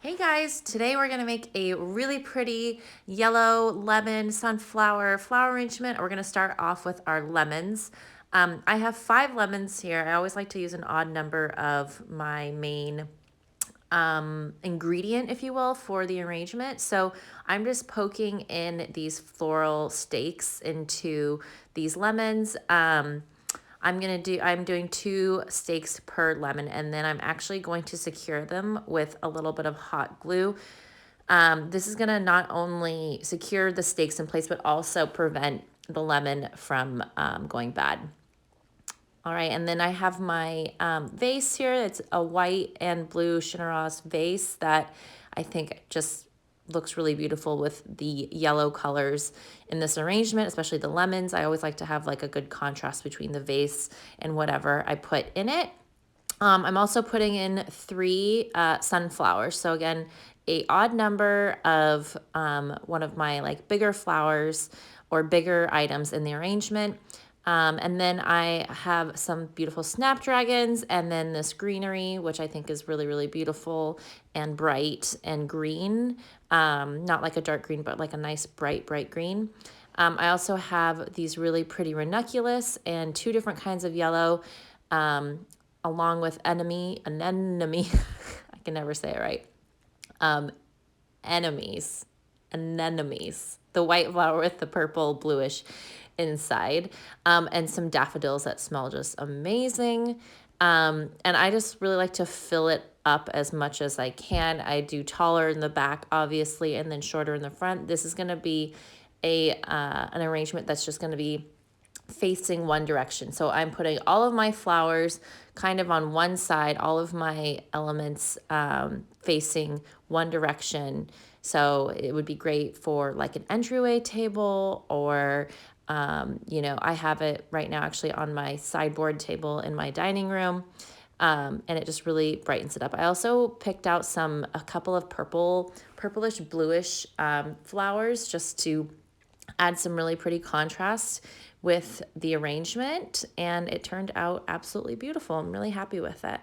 Hey guys, today we're gonna make a really pretty yellow lemon sunflower flower arrangement. We're gonna start off with our lemons. I have 5 lemons here. I always like to use an odd number of my main ingredient, if you will, for the arrangement. So I'm just poking in these floral stakes into these lemons. I'm doing 2 stakes per lemon, and then I'm actually going to secure them with a little bit of hot glue. This is gonna not only secure the stakes in place, but also prevent the lemon from going bad. All right, and then I have my vase here. It's a white and blue Chinarose vase that I think just looks really beautiful with the yellow colors in this arrangement, especially the lemons. I always like to have like a good contrast between the vase and whatever I put in it. I'm also putting in 3 sunflowers. So again, a odd number of one of my like bigger flowers or bigger items in the arrangement. And then I have some beautiful snapdragons and then this greenery, which I think is really, really beautiful and bright and green. Not like a dark green, but like a nice bright, bright green. I also have these really pretty ranunculus and 2 different kinds of yellow, along with anemone. I can never say it right. Um, enemies, anemones, the white flower with the purple bluish inside, and some daffodils that smell just amazing. And I just really like to fill it up as much as I can. I do taller in the back, obviously, and then shorter in the front. This is going to be an arrangement that's just going to be facing one direction. So I'm putting all of my flowers kind of on one side, all of my elements facing one direction. So it would be great for like an entryway table or, I have it right now actually on my sideboard table in my dining room. And it just really brightens it up. I also picked out a couple of purplish, bluish flowers just to add some really pretty contrast with the arrangement, and it turned out absolutely beautiful. I'm really happy with it.